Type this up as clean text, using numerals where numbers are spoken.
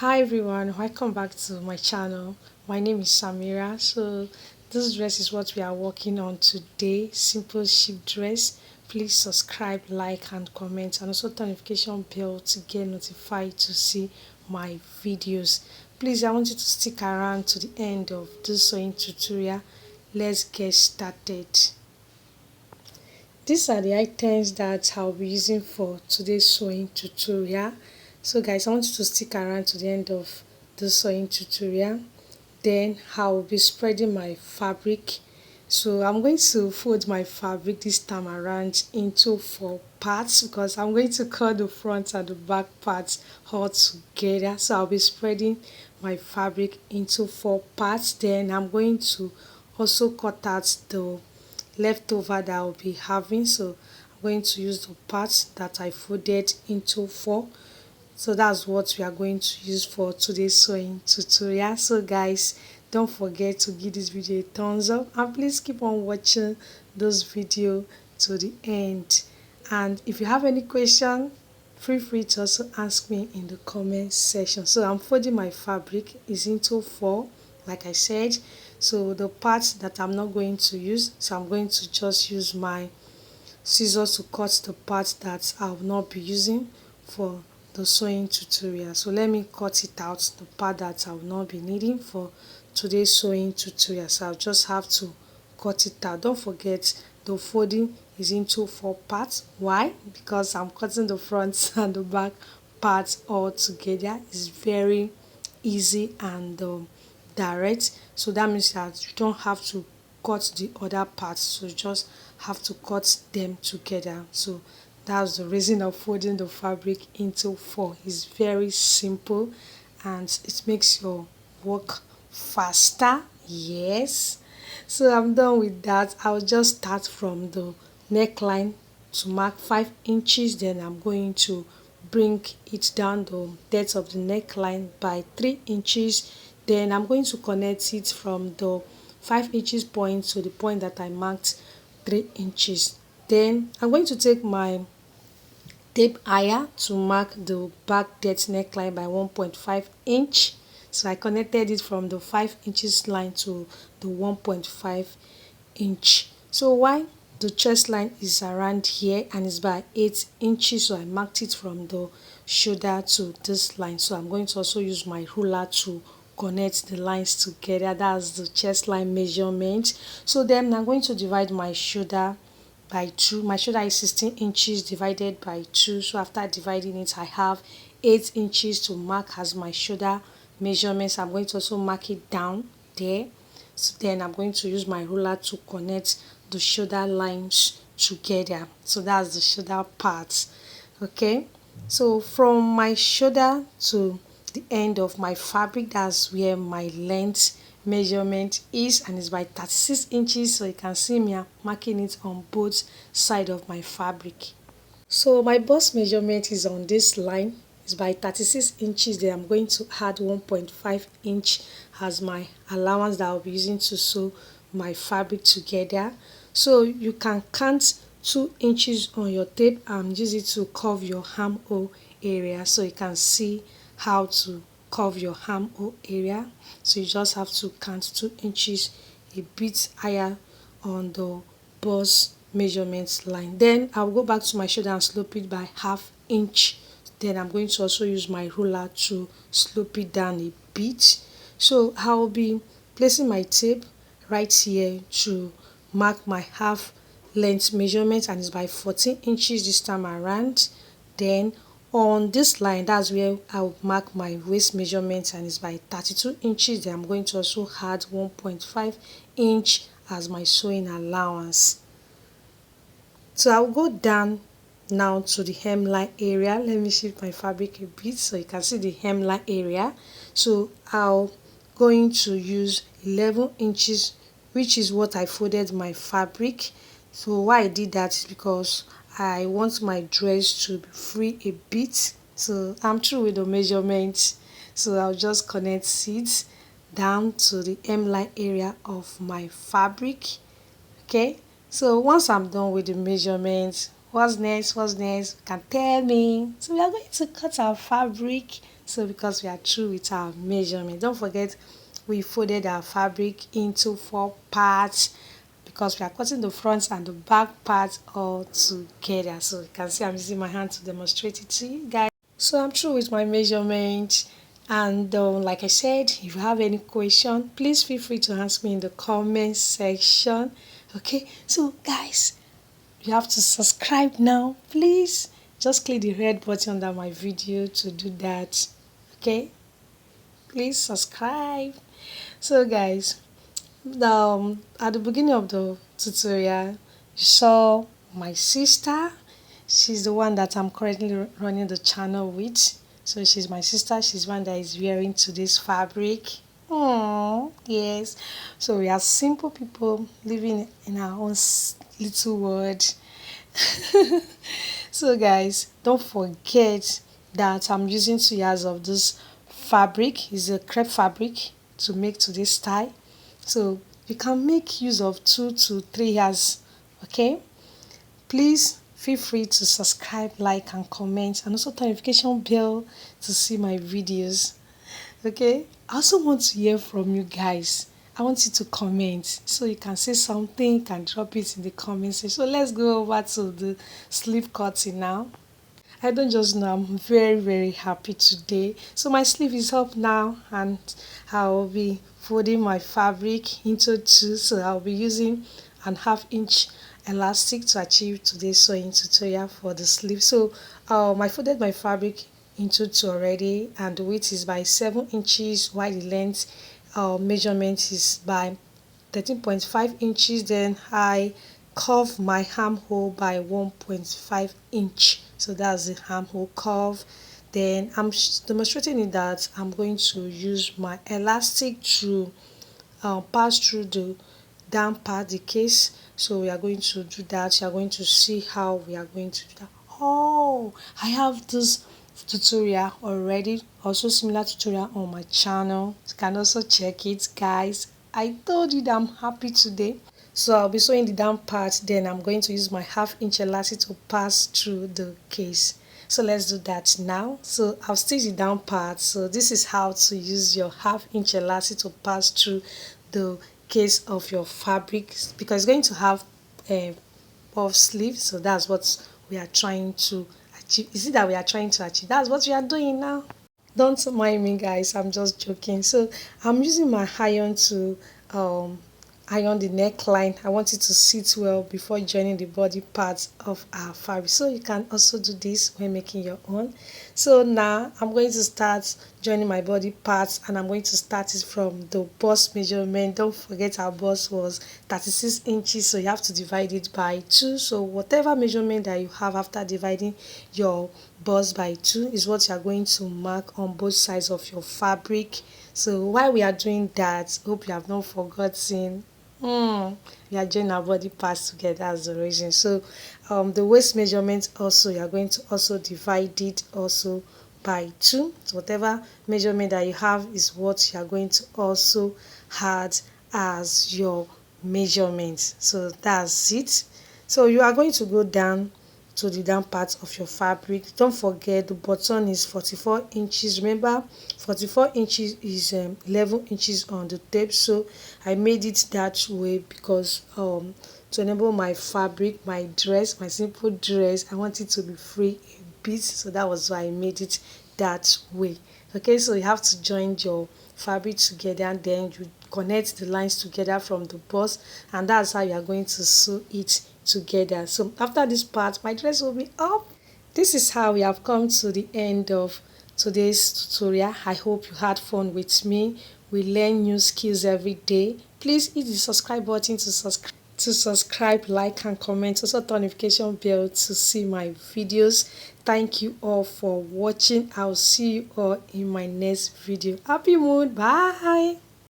Hi everyone, welcome back to my channel. My name is Samira. So this dress is what we are working on today. Simple sheep dress. Please subscribe, like and comment, and also turn notification bell to get notified to see my videos. Please, I want you to stick around to the end of this sewing tutorial. Let's get started. These are the items that I'll be using for today's sewing tutorial. So guys, I want you to stick around to the end of the sewing tutorial. Then I'll be spreading my fabric. So I'm going to fold my fabric this time around into 4 parts because I'm going to cut the front and the back parts all together. So I'll be spreading my fabric into 4 parts. Then I'm going to also cut out the leftover that I'll be having. So I'm going to use the parts that I folded into 4. So that's what we are going to use for today's sewing tutorial. So guys, don't forget to give this video a thumbs up and please keep on watching this video to the end. And if you have any question, feel free to also ask me in the comment section. So I'm folding my fabric is into 4, like I said. So the parts that I'm not going to use, so I'm going to just use my scissors to cut the parts that I will not be using for the sewing tutorial. So let me cut it out, the part that I will not be needing for today's sewing tutorial. So I'll just have to cut it out. Don't forget the folding is into 4 parts. Why? Because I'm cutting the front and the back parts all together. It's very easy and direct. So that means that you don't have to cut the other parts, so you just have to cut them together. So that's the reason of folding the fabric into 4. It's very simple and it makes your work faster. Yes. So I'm done with that. I'll just start from the neckline to mark 5 inches. Then I'm going to bring it down the depth of the neckline by 3 inches. Then I'm going to connect it from the 5 inches point to the point that I marked 3 inches. Then I'm going to take my tape higher to mark the back depth neckline by 1.5 inch. So I connected it from the 5 inches line to the 1.5 inch. So why the chest line is around here and is by 8 inches, so I marked it from the shoulder to this line. So I'm going to also use my ruler to connect the lines together. That's the chest line measurement. So then I'm going to divide my shoulder by 2. My shoulder is 16 inches divided by 2. So after dividing it, I have 8 inches to mark as my shoulder measurements. I'm going to also mark it down there. So then I'm going to use my ruler to connect the shoulder lines together. So that's the shoulder part. Okay. So from my shoulder to the end of my fabric, that's where my length measurement is, and it's by 36 inches. So you can see me marking it on both sides of my fabric. So my bust measurement is on this line. It's by 36 inches. Then I'm going to add 1.5 inch as my allowance that I'll be using to sew my fabric together. So you can count 2 inches on your tape and use it to curve your armhole area, so you can see how to curve your armhole area. So you just have to count 2 inches a bit higher on the bust measurement line. Then I'll go back to my shoulder and slope it by ½ inch. Then I'm going to also use my ruler to slope it down a bit. So I'll be placing my tape right here to mark my half length measurement, and it's by 14 inches this time around. Then on this line, that's where I'll mark my waist measurement, and it's by 32 inches. Then I'm going to also add 1.5 inch as my sewing allowance. So I'll go down now to the hemline area. Let me shift my fabric a bit so you can see the hemline area. So I'll going to use 11 inches, which is what I folded my fabric. So why I did that is because I want my dress to be free a bit. So I'm through with the measurements. So I'll just connect it down to the hemline area of my fabric. Okay, so once I'm done with the measurements, what's next? What's next? You can tell me. So we are going to cut our fabric. So because we are through with our measurement, don't forget we folded our fabric into 4 parts because we are cutting the front and the back part all together. So you can see I'm using my hand to demonstrate it to you guys. So I'm through with my measurement, and like I said, if you have any question, please feel free to ask me in the comment section. Okay, so guys, you have to subscribe now, please. Just click the red button under my video to do that. Okay, please subscribe. So guys, at the beginning of the tutorial, you saw my sister. She's the one that I'm currently running the channel with. So she's my sister. She's one that is wearing today's fabric. Oh, yes. So we are simple people living in our own little world. So guys, don't forget that I'm using 2 yards of this fabric. It's a crepe fabric to make today's style. So you can make use of 2 to 3 yards. Okay, please feel free to subscribe, like and comment, and also turn notification bell to see my videos. Okay, I also want to hear from you guys. I want you to comment so you can say something, you can drop it in the comment section. So let's go over to the sleeve cutting now. I don't just know, I'm very happy today. So my sleeve is up now, and I'll be folding my fabric into 2. So I'll be using an 1/2 inch elastic to achieve today's sewing tutorial for the sleeve. So I folded my fabric into 2 already, and the width is by 7 inches while the length measurement is by 13.5 inches. Then I curve my armhole by 1.5 inch. So that's the armhole curve. Then I'm demonstrating it that I'm going to use my elastic to pass through the down part, the case. So we are going to do that. You are going to see how we are going to do that. Oh, I have this tutorial already, also similar tutorial on my channel. You can also check it, guys. I told you that I'm happy today. So I'll be sewing the down part, then I'm going to use my 1/2 inch elastic to pass through the case. So let's do that now. So I'll stitch the down part. So this is how to use your 1/2 inch elastic to pass through the case of your fabric, because it's going to have a puff sleeve. So that's what we are trying to achieve. Is it that we are trying to achieve? That's what we are doing now. Don't mind me, guys, I'm just joking. So I'm using my iron to iron the neckline. I want it to sit well before joining the body parts of our fabric. So you can also do this when making your own. So now I'm going to start joining my body parts, and I'm going to start it from the bust measurement. Don't forget our bust was 36 inches, so you have to divide it by 2. So whatever measurement that you have after dividing your bust by 2 is what you are going to mark on both sides of your fabric. So while we are doing that, hope you have not forgotten, we are joining our body parts together as the reason. So the waist measurement also, you are going to also divide it also by 2. So whatever measurement that you have is what you are going to also add as your measurement. So that's it. So you are going to go down to the down part of your fabric. Don't forget the button is 44 inches. Remember, 44 inches is 11 inches on the tape. So I made it that way because to enable my fabric, my dress, my simple dress, I want it to be free a bit. So that was why I made it that way. Okay, so you have to join your fabric together, and then you connect the lines together from the bust, and that's how you are going to sew it together. So after this part, my dress will be up. This is how we have come to the end of today's tutorial. I hope you had fun with me. We learn new skills every day. Please hit the subscribe button to subscribe, like and comment. Also turn notification bell to see my videos. Thank you all for watching. I'll see you all in my next video. Happy moon. Bye.